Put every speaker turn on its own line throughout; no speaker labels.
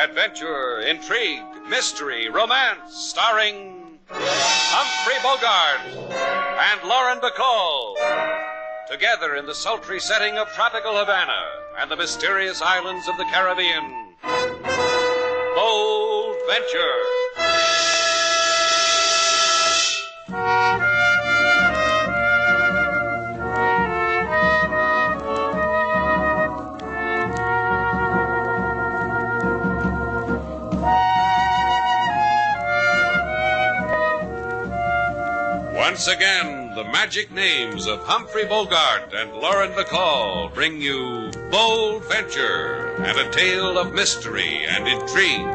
Adventure, intrigue, mystery, romance, starring Humphrey Bogart and Lauren Bacall. Together in the sultry setting of tropical Havana and the mysterious islands of the Caribbean. Bold Venture. Once again, the magic names of Humphrey Bogart and Lauren Bacall bring you Bold Venture and a tale of mystery and intrigue.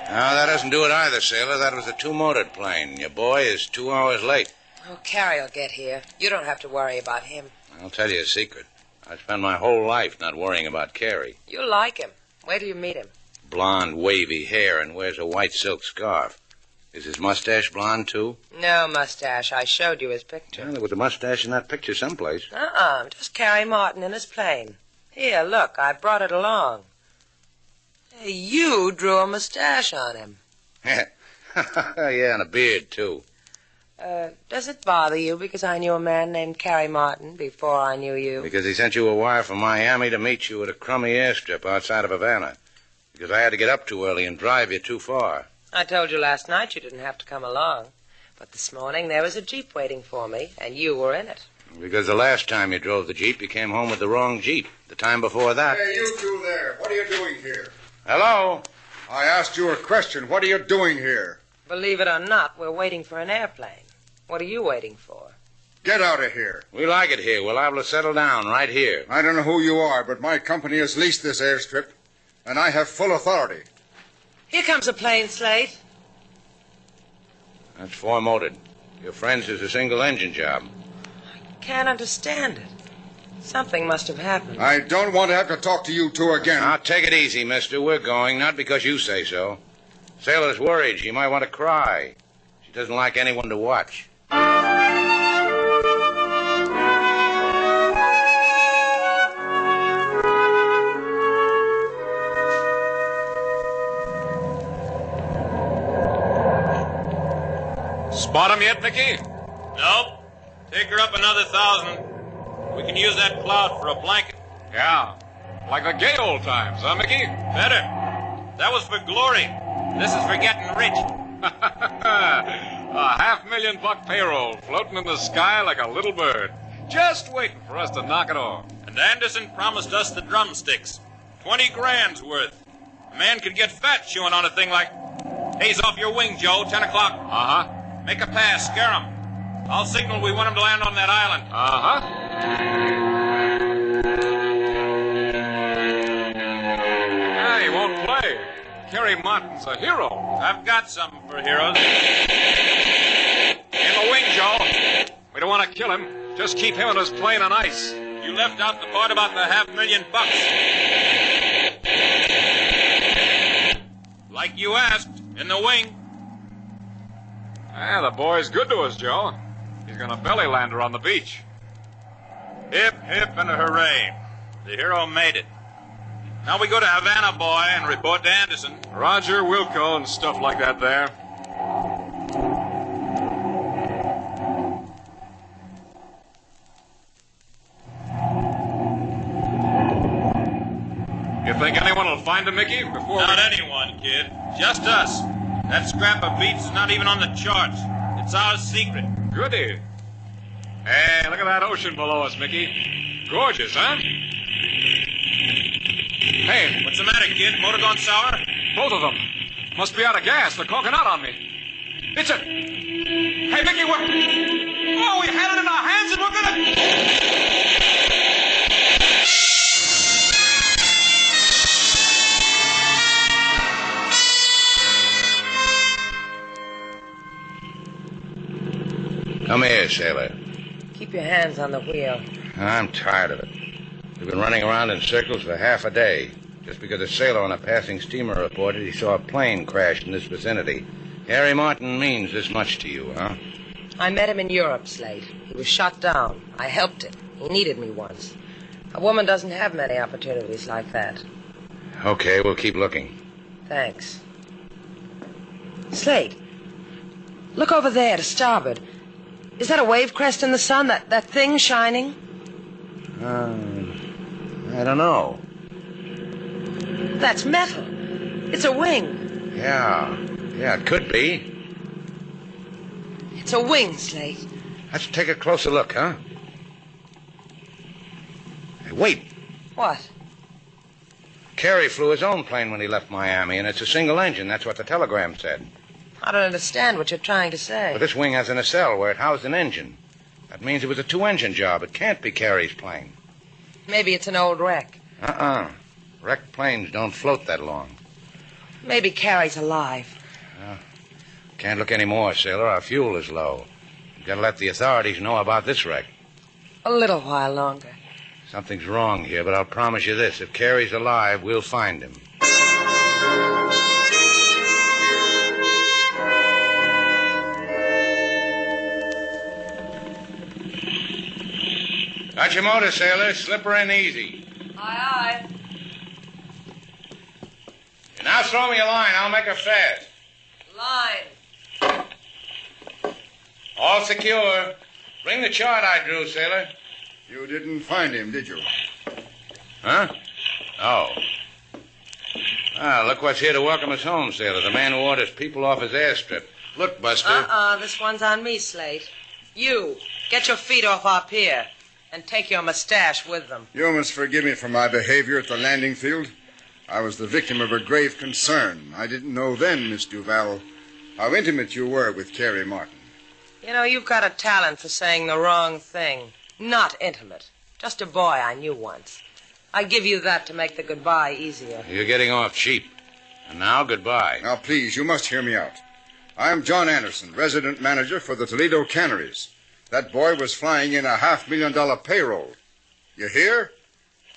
No, that doesn't do it either, Sailor. That was a two-motored plane. Your boy is 2 hours late.
Oh, Cary will get here. You don't have to worry about him.
I'll tell you a secret. I spent my whole life not worrying about Cary.
You'll like him. Wait till you meet him.
Blonde, wavy hair and wears a white silk scarf. Is his mustache blonde, too?
No mustache. I showed you his picture.
Well, there was a mustache in that picture someplace.
Just Cary Martin in his plane. Here, look, I brought it along. Hey, you drew a mustache on him.
Yeah, and a beard, too.
Does it bother you because I knew a man named Cary Martin before I knew you?
Because he sent you a wire from Miami to meet you at a crummy airstrip outside of Havana. Because I had to get up too early and drive you too far.
I told you last night you didn't have to come along. But this morning there was a Jeep waiting for me, and you were in it.
Because the last time you drove the Jeep, you came home with the wrong Jeep. The time before that...
Hey, you two there. What are you doing here?
Hello?
I asked you a question. What are you doing here?
Believe it or not, we're waiting for an airplane. What are you waiting for?
Get out of here.
We like it here. We're liable to settle down right here.
I don't know who you are, but my company has leased this airstrip, and I have full authority.
Here comes a plane, Slate.
That's four-motored. Your friend's is a single-engine job.
I can't understand it. Something must have happened.
I don't want to have to talk to you two again.
Now, take it easy, mister. We're going, not because you say so. Sailor's worried. She might want to cry. She doesn't like anyone to watch.
Spot him yet, Mickey?
Nope. Take her up another 1,000. We can use that cloud for a blanket.
Yeah. Like the gay old times, huh, Mickey?
Better. That was for glory. This is for getting rich.
A $500,000 payroll floating in the sky like a little bird. Just waiting for us to knock it off.
And Anderson promised us the drumsticks. 20 grand's worth. A man could get fat chewing on a thing like... Haze off your wing, Joe. 10 o'clock.
Uh-huh.
Make a pass. Scare him. I'll signal we want him to land on that island.
Uh-huh. Yeah, he won't play. Cary Martin's a hero.
I've got something for heroes. In the wing, Joe.
We don't want to kill him. Just keep him and his plane on ice.
You left out the part about the $500,000. Like you asked, in the wing.
Ah, the boy's good to us, Joe. He's going to belly land her on the beach.
Hip, hip, and a hooray. The hero made it. Now we go to Havana, boy, and report to Anderson.
Roger, Wilco, and stuff like that there. You think anyone will find him, Mickey, before...
Not anyone, kid. Just us. That scrap of beats is not even on the charts. It's our secret.
Goody. Hey, look at that ocean below us, Mickey. Gorgeous, huh? Hey.
What's the matter, kid? Motor gone sour?
Both of them. Must be out of gas. They're conking out on me. It's a... Hey, Mickey, we're... Oh, we had it in our hands and we're gonna...
Come here, Sailor.
Keep your hands on the wheel.
I'm tired of it. We've been running around in circles for half a day, just because a sailor on a passing steamer reported he saw a plane crash in this vicinity. Cary Martin means this much to you, huh?
I met him in Europe, Slate. He was shot down. I helped him. He needed me once. A woman doesn't have many opportunities like that.
Okay, we'll keep looking.
Thanks. Slate, look over there to starboard. Is that a wave crest in the sun, that thing shining?
I don't know.
That's metal. It's a wing.
Yeah, it could be.
It's a wing, Slate.
Let's take a closer look, huh? Hey, wait.
What?
Cary flew his own plane when he left Miami, and it's a single engine. That's what the telegram said.
I don't understand what you're trying to say.
But this wing has a nacelle where it housed an engine. That means it was a two-engine job. It can't be Cary's plane.
Maybe it's an old wreck.
Wrecked planes don't float that long.
Maybe Cary's alive.
Can't look any more, Sailor. Our fuel is low. We've got to let the authorities know about this wreck.
A little while longer.
Something's wrong here, but I'll promise you this. If Cary's alive, we'll find him. Got your motor, Sailor. Slip her in easy.
Aye, aye.
You now throw me a line. I'll make her fast.
Line.
All secure. Bring the chart I drew, Sailor.
You didn't find him, did you?
Huh? Oh. Look what's here to welcome us home, Sailor. The man who orders people off his airstrip. Look, Buster.
This one's on me, Slate. You, get your feet off our pier. And take your mustache with them.
You must forgive me for my behavior at the landing field. I was the victim of a grave concern. I didn't know then, Miss Duval, how intimate you were with Cary Martin.
You know, you've got a talent for saying the wrong thing. Not intimate. Just a boy I knew once. I give you that to make the goodbye easier.
You're getting off cheap. And now, goodbye.
Now, please, you must hear me out. I am John Anderson, resident manager for the Toledo Canneries. That boy was flying in a $500,000 payroll. You hear?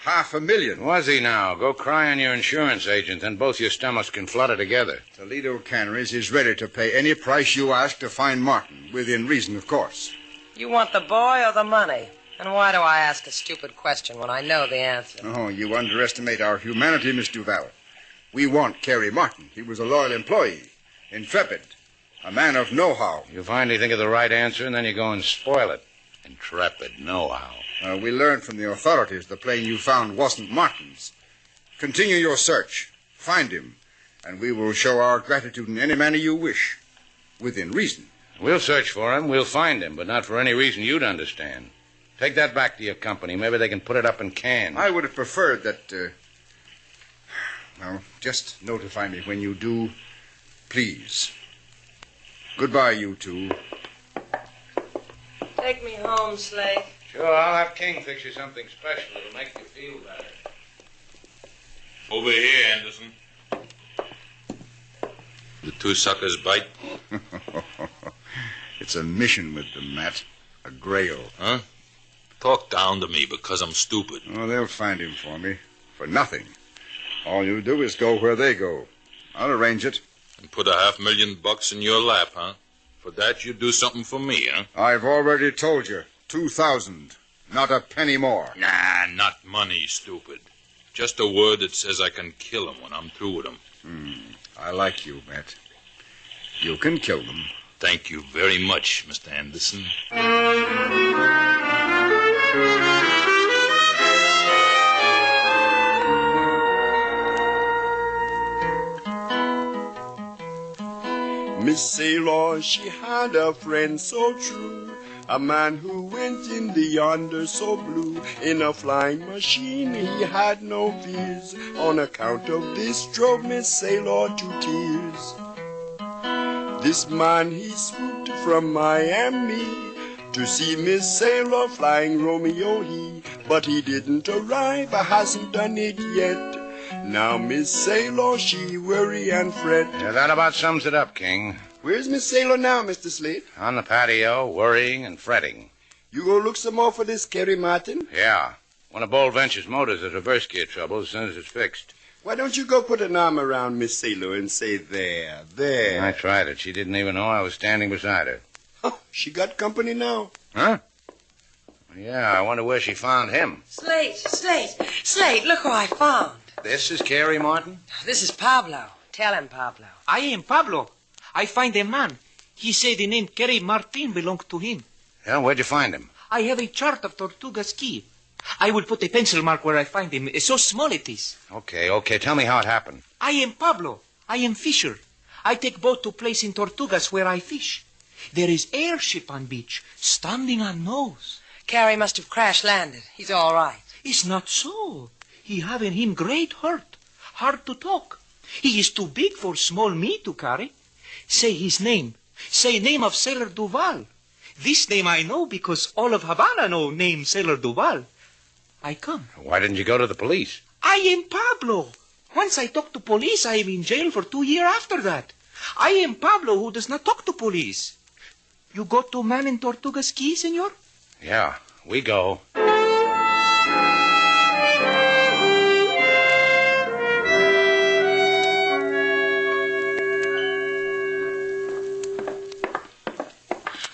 $500,000.
Was he now? Go cry on your insurance agent, and both your stomachs can flutter together.
Toledo Canneries is ready to pay any price you ask to find Martin, within reason, of course.
You want the boy or the money? And why do I ask a stupid question when I know the answer?
Oh, you underestimate our humanity, Miss Duval. We want Cary Martin. He was a loyal employee, intrepid, a man of know-how.
You finally think of the right answer, and then you go and spoil it. Intrepid know-how.
We learned from the authorities the plane you found wasn't Martin's. Continue your search. Find him. And we will show our gratitude in any manner you wish. Within reason.
We'll search for him. We'll find him, but not for any reason you'd understand. Take that back to your company. Maybe they can put it up in cans.
I would have preferred that, just notify me when you do, please. Goodbye, you two.
Take me home, Slate.
Sure, I'll have King fix you something special. It'll make you feel better.
Over here, Anderson. The two suckers bite?
It's a mission with them, Matt. A grail.
Huh? Talk down to me because I'm stupid.
Oh, they'll find him for me. For nothing. All you do is go where they go. I'll arrange it.
And put $500,000 in your lap, huh? For that, you do something for me, huh?
I've already told you. 2,000. Not a penny more.
Nah, not money, stupid. Just a word that says I can kill him when I'm through with him.
I like you, Matt. You can kill them.
Thank you very much, Mr. Anderson.
Miss Sailor, she had a friend so true, a man who went in the yonder so blue. In a flying machine he had no fears, on account of this drove Miss Sailor to tears. This man he swooped from Miami to see Miss Sailor flying Romeo he, but he didn't arrive, hasn't done it yet. Now Miss Sailor, she worry and fret.
Yeah, that about sums it up, King.
Where's Miss Sailor now, Mr. Slate?
On the patio, worrying and fretting.
You go look some more for this Cary Martin?
Yeah. One of Bold Venture's motors has reverse gear trouble as soon as it's fixed.
Why don't you go put an arm around Miss Sailor and say, there.
I tried it. She didn't even know I was standing beside her.
Oh, she got company now.
Huh? Yeah, I wonder where she found him.
Slate, look who I found.
This is Cary, Martin?
This is Pablo. Tell him, Pablo.
I am Pablo. I find a man. He say the name Cary Martin belonged to him.
Yeah, where'd you find him?
I have a chart of Tortuga's Key. I will put a pencil mark where I find him. So small it is.
Okay. Tell me how it happened.
I am Pablo. I am fisher. I take boat to place in Tortugas where I fish. There is airship on beach, standing on nose.
Cary must have crash-landed. He's all right.
It's not so. He have in him great hurt. Hard to talk. He is too big for small me to carry. Say his name. Say name of Sailor Duval. This name I know because all of Havana know name Sailor Duval. I come.
Why didn't you go to the police?
I am Pablo. Once I talk to police, I am in jail for 2 years after that. I am Pablo who does not talk to police. You go to man in Tortuga's Key, senor?
Yeah, we go.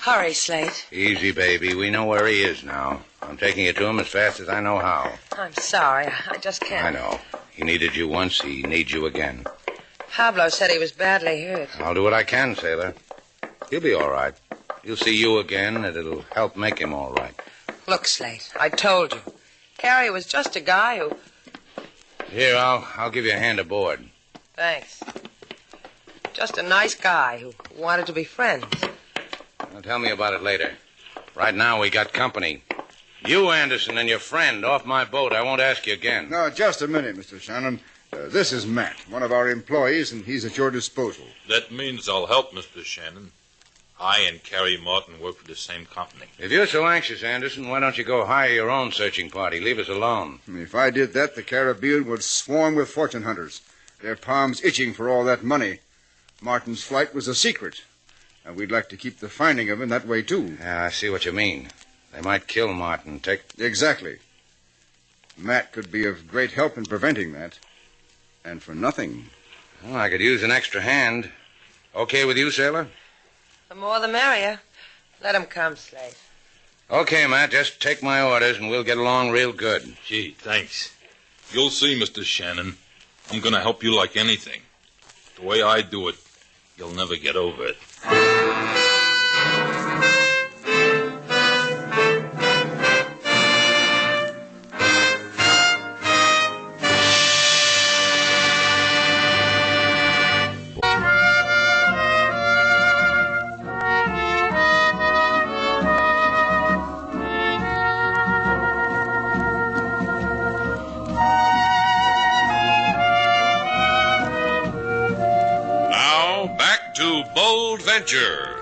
Hurry, Slate.
Easy, baby. We know where he is now. I'm taking you to him as fast as I know how.
I'm sorry. I just can't.
I know. He needed you once. He needs you again.
Pablo said he was badly hurt.
I'll do what I can, Sailor. He'll be all right. He'll see you again, and it'll help make him all right.
Look, Slate, I told you. Cary was just a guy who...
Here, I'll give you a hand aboard.
Thanks. Just a nice guy who wanted to be friends.
Now, tell me about it later. Right now, we got company. You, Anderson, and your friend off my boat. I won't ask you again.
No, just a minute, Mr. Shannon. This is Matt, one of our employees, and he's at your disposal.
That means I'll help, Mr. Shannon. I and Cary Martin work for the same company.
If you're so anxious, Anderson, why don't you go hire your own searching party? Leave us alone.
If I did that, the Caribbean would swarm with fortune hunters, their palms itching for all that money. Martin's flight was a secret, and we'd like to keep the finding of him that way, too.
Yeah, I see what you mean. They might kill Martin.
Exactly. Matt could be of great help in preventing that. And for nothing.
Well, I could use an extra hand. Okay with you, Sailor?
The more the merrier. Let him come, Slate.
Okay, Matt, just take my orders and we'll get along real good.
Gee, thanks. You'll see, Mr. Shannon. I'm going to help you like anything. The way I do it, you'll never get over it.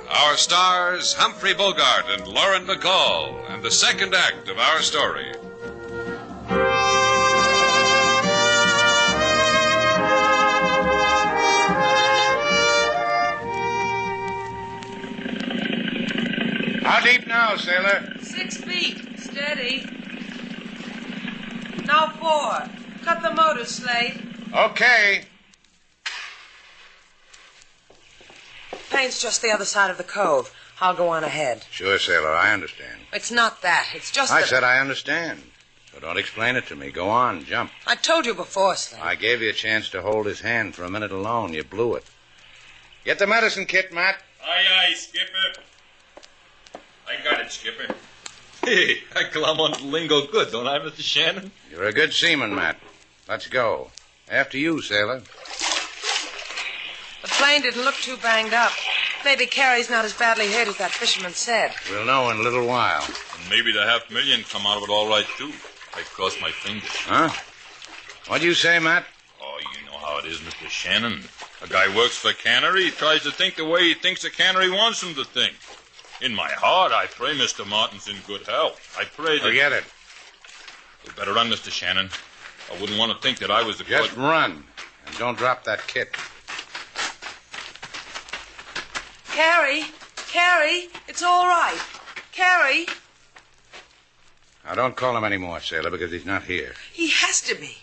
Our stars, Humphrey Bogart and Lauren Bacall, and the second act of our story.
How deep now, Sailor?
6 feet. Steady. Now 4. Cut the motor, Slate.
Okay.
Paint's just the other side of the cove. I'll go on ahead.
Sure, Sailor, I understand.
It's not that. It's just
I
that...
said I understand. So don't explain it to me. Go on, jump.
I told you before, Slate.
I gave you a chance to hold his hand for a minute alone. You blew it. Get the medicine kit, Matt.
Aye, Skipper. I got it, Skipper. Hey, I glom on the lingo good, don't I, Mr. Shannon?
You're a good seaman, Matt. Let's go. After you, Sailor.
The plane didn't look too banged up. Maybe Cary's not as badly hurt as that fisherman said.
We'll know in a little while.
And maybe the $500,000 come out of it all right, too. I crossed my fingers.
Huh? What'd you say, Matt?
Oh, you know how it is, Mr. Shannon. A guy works for a cannery. He tries to think the way he thinks a cannery wants him to think. In my heart, I pray Mr. Martin's in good health. I pray that...
Forget it.
You better run, Mr. Shannon. I wouldn't want to think that I was the...
Just run. And don't drop that kit.
Cary, it's all right. Cary.
Now, don't call him anymore, Sailor, because he's not here.
He has to be.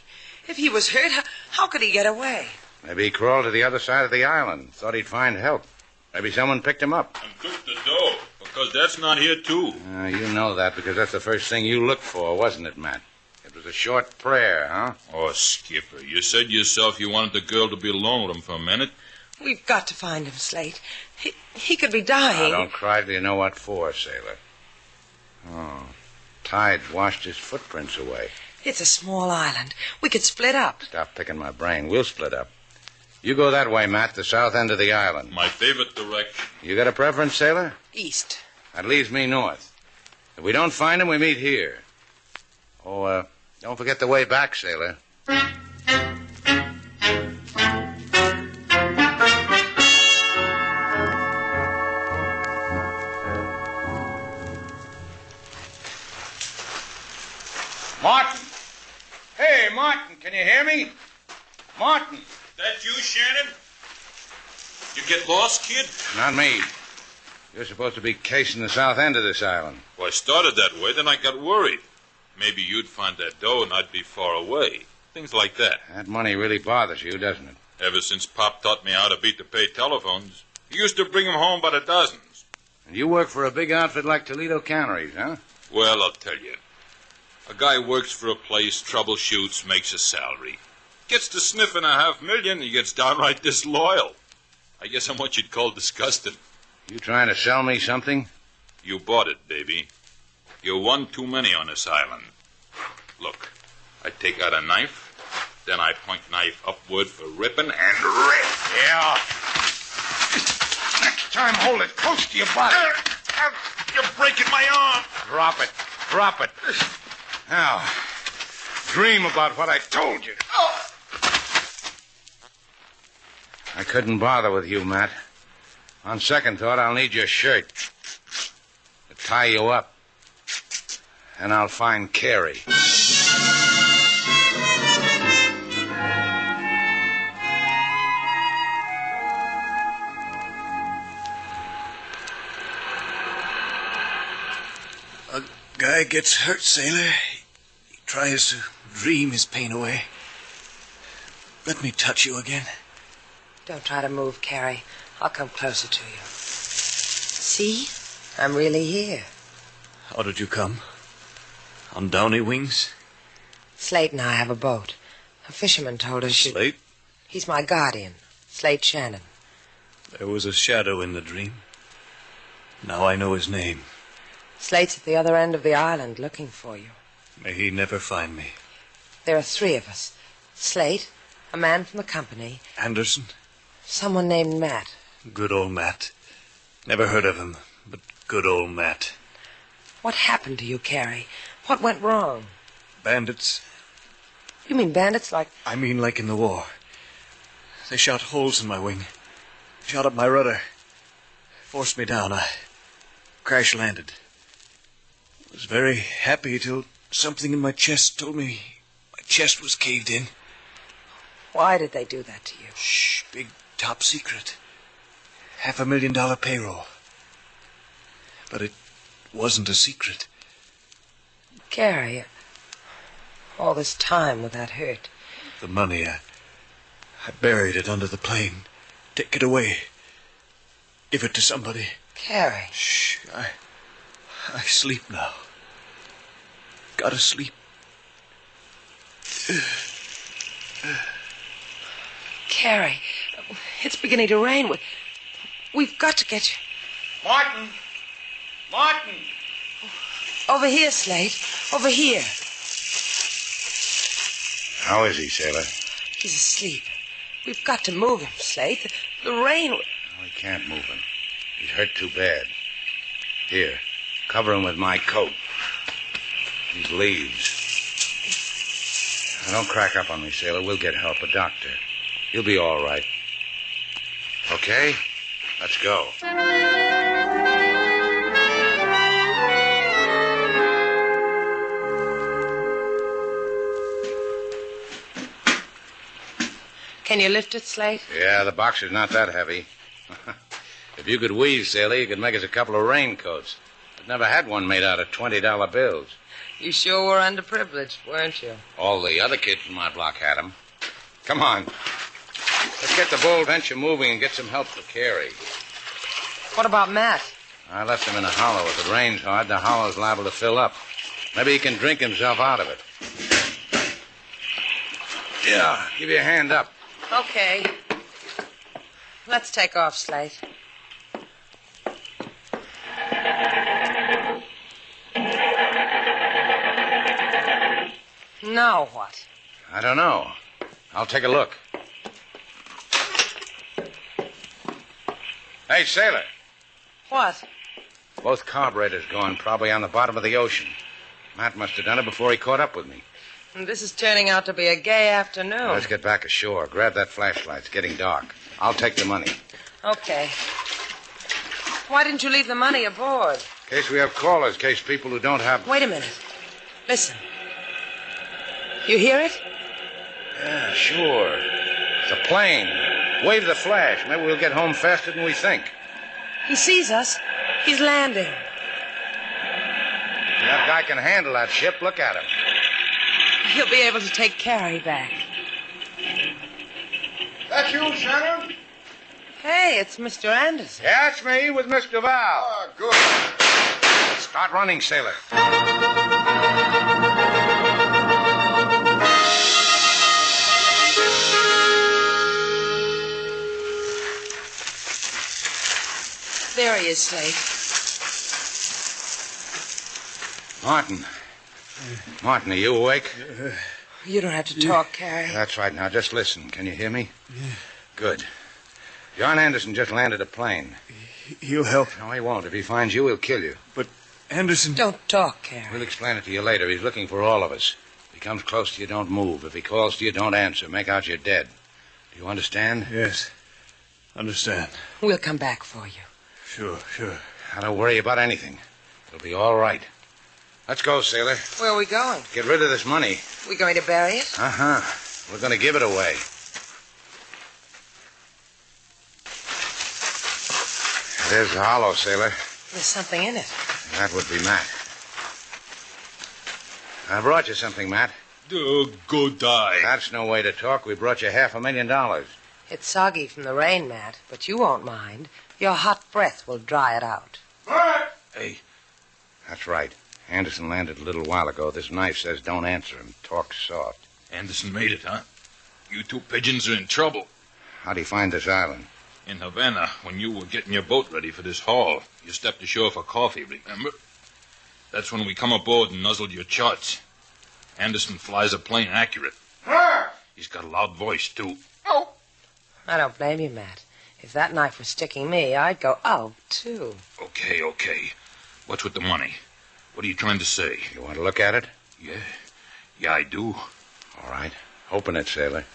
If he was hurt, How could he get away?
Maybe he crawled to the other side of the island. Thought he'd find help. Maybe someone picked him up.
And took the dough, because that's not here, too.
You know that because that's the first thing you looked for, wasn't it, Matt? It was a short prayer, huh?
Oh, Skipper, you said yourself you wanted the girl to be alone with him for a minute.
We've got to find him, Slate. He could be dying.
Now, don't cry till you know what for, Sailor. Oh, tide's washed his footprints away.
It's a small island. We could split up.
Stop picking my brain. We'll split up. You go that way, Matt, the south end of the island.
My favorite direction.
You got a preference, Sailor?
East.
That leaves me north. If we don't find him, we meet here. Oh, don't forget the way back, Sailor. Martin! Hey, Martin, can you hear me? Martin!
That you, Shannon? You get lost, kid?
Not me. You're supposed to be casing the south end of this island.
Well, I started that way, then I got worried. Maybe you'd find that dough and I'd be far away. Things like that.
That money really bothers you, doesn't it?
Ever since Pop taught me how to beat the pay telephones, he used to bring 'em home by the dozens.
And you work for a big outfit like Toledo Canneries, huh?
Well, I'll tell you. A guy works for a place, troubleshoots, makes a salary. Gets to sniffing $500,000, he gets downright disloyal. I guess I'm what you'd call disgusting.
You trying to sell me something?
You bought it, baby. You're one too many on this island. Look, I take out a knife, then I point knife upward for ripping and rip.
Yeah. Next time, hold it close to your body.
You're breaking my arm.
Drop it. Drop it. Now, dream about what I told you. I couldn't bother with you, Matt. On second thought, I'll need your shirt to tie you up. And I'll find Cary.
A guy gets hurt, sailor. He tries to dream his pain away. Let me touch you again.
Don't try to move, Cary. I'll come closer to you. See? I'm really here.
How did you come? On downy wings?
Slate and I have a boat. A fisherman told us you...
Slate?
He's my guardian, Slate Shannon.
There was a shadow in the dream. Now I know his name.
Slate's at the other end of the island looking for you.
May he never find me.
There are 3 of us. Slate, a man from the company.
Anderson?
Someone named Matt.
Good old Matt. Never heard of him, but good old Matt.
What happened to you, Cary? What went wrong?
Bandits.
You mean bandits like...
I mean like in the war. They shot holes in my wing. Shot up my rudder. Forced me down. I crash-landed. Was very happy till something in my chest told me my chest was caved in.
Why did they do that to you?
Shh, big top secret. $500,000 payroll. But it wasn't a secret.
Cary, all this time with that hurt.
The money, I buried it under the plane. Take it away. Give it to somebody.
Cary.
Shh, I sleep now. Gotta sleep.
Cary, it's beginning to rain. We've got to get you...
Martin! Martin!
Over here, Slate. Over here.
How is he, Sailor?
He's asleep. We've got to move him, Slate. The rain...
No, we can't move him. He's hurt too bad. Here, cover him with my coat. These leaves. Now, don't crack up on me, Sailor. We'll get help, a doctor. He'll be all right. Okay? Let's go.
Can you lift it, Slate?
Yeah, the box is not that heavy. If you could weave, Sailor, you could make us a couple of raincoats. I've never had one made out of $20 bills.
You sure were underprivileged, weren't you?
All the other kids in my block had them. Come on. Let's get the bold venture moving and get some help for Cary.
What about Matt?
I left him in a hollow. If it rains hard, the hollow's liable to fill up. Maybe he can drink himself out of it. Yeah, give you a hand up.
Okay. Let's take off, Slate. Now what?
I don't know. I'll take a look. Hey, Sailor.
What?
Both carburetors gone, probably on the bottom of the ocean. Matt must have done it before he caught up with me.
And this is turning out to be a gay afternoon.
Let's get back ashore. Grab that flashlight. It's getting dark. I'll take the money.
Okay. Why didn't you leave the money aboard?
In case we have callers, in case people who don't have...
Wait a minute. Listen. You hear it?
Yeah, sure. It's a plane. Wave the flash. Maybe we'll get home faster than we think.
He sees us. He's landing.
That guy can handle that ship. Look at him.
He'll be able to take Cary back.
That you, Shannon?
Hey, it's Mr. Anderson.
Yeah, it's me with Miss Duval.
Oh, good.
Start running, Sailor.
There he is, Slate.
Martin, are you awake?
You don't have to talk, Cary.
That's right. Now, just listen. Can you hear me? Yeah. Good. John Anderson just landed a plane.
He'll help.
No, he won't. If he finds you, he'll kill you.
But Anderson...
Don't talk, Cary.
We'll explain it to you later. He's looking for all of us. If he comes close to you, don't move. If he calls to you, don't answer. Make out you're dead. Do you understand?
Yes. Understand.
We'll come back for you.
Sure.
Now, don't worry about anything. It'll be all right. Let's go, Sailor.
Where are we going?
Get rid of this money.
We going to bury it?
Uh-huh. We're going to give it away. There's the hollow, Sailor.
There's something in it.
That would be Matt. I brought you something, Matt.
Oh, go die.
That's no way to talk. We brought you $500,000.
It's soggy from the rain, Matt, but you won't mind. Your hot breath will dry it out.
What?
Hey.
That's right. Anderson landed a little while ago. This knife says don't answer him. Talk soft.
Anderson made it, huh? You two pigeons are in trouble.
How'd he find this island?
In Havana, when you were getting your boat ready for this haul, you stepped ashore for coffee, remember? That's when we come aboard and nuzzled your charts. Anderson flies a plane accurate.
Huh?
He's got a loud voice, too.
Oh.
I don't blame you, Matt. If that knife was sticking me, I'd go, oh, too.
Okay. What's with the money? What are you trying to say?
You want to look at it?
Yeah, I do.
All right. Open it, Sailor.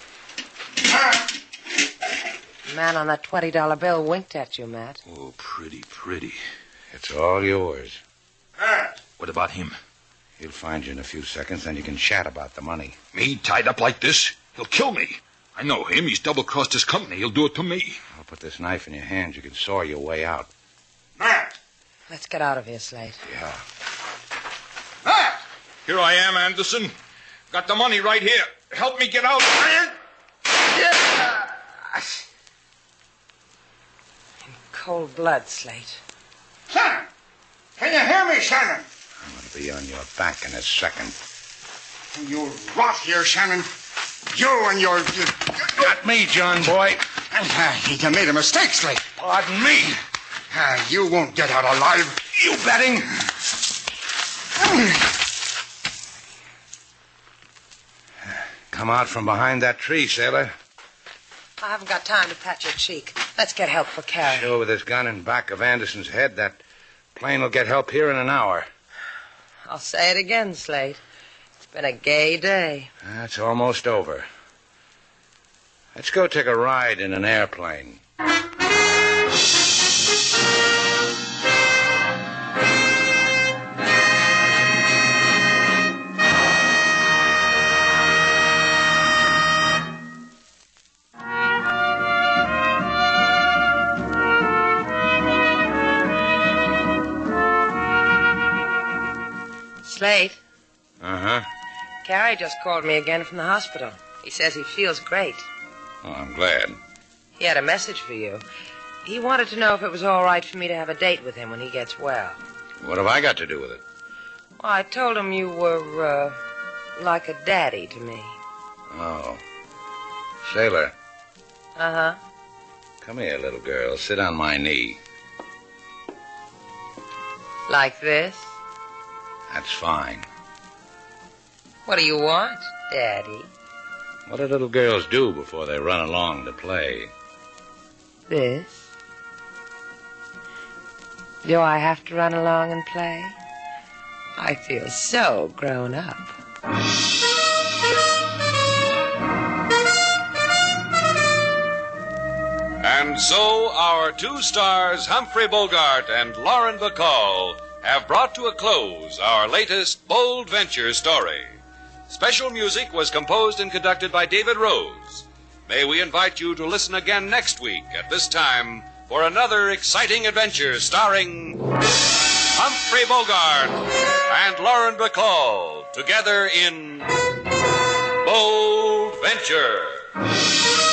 The man on that $20 bill winked at you, Matt.
Oh, pretty.
It's all yours.
What about him?
He'll find you in a few seconds, then you can chat about the money.
Me tied up like this? He'll kill me. I know him. He's double-crossed his company. He'll do it to me.
I'll put this knife in your hands. You can saw your way out.
Matt!
Let's get out of here, Slate.
Yeah.
Matt!
Here I am, Anderson. Got the money right here. Help me get out.
In cold blood, Slate.
Shannon! Can you hear me, Shannon?
I'm going to be on your back in a second.
You'll rot here, Shannon. You and your...
Not me, John boy.
You made a mistake, Slate.
Pardon me.
You won't get out alive.
You betting? Come out from behind that tree, Sailor.
I haven't got time to pat your cheek. Let's get help for Cary.
Sure, with this gun in back of Anderson's head, that plane will get help here in an hour.
I'll say it again, Slate. It's been a gay day.
That's almost over. Let's go take a ride in an airplane.
Slate,
Uh-huh.
Cary just called me again from the hospital. He says he feels great.
Oh, I'm glad.
He had a message for you. He wanted to know if it was all right for me to have a date with him when he gets well.
What have I got to do with it?
Well, I told him you were, like a daddy to me.
Oh. Sailor.
Uh-huh.
Come here, little girl. Sit on my knee.
Like this?
That's fine.
What do you want, Daddy?
What do little girls do before they run along to play?
This? Do I have to run along and play? I feel so grown up.
And so our two stars, Humphrey Bogart and Lauren Bacall, have brought to a close our latest bold venture story. Special music was composed and conducted by David Rose. May we invite you to listen again next week at this time for another exciting adventure starring Humphrey Bogart and Lauren Bacall together in Bold Venture.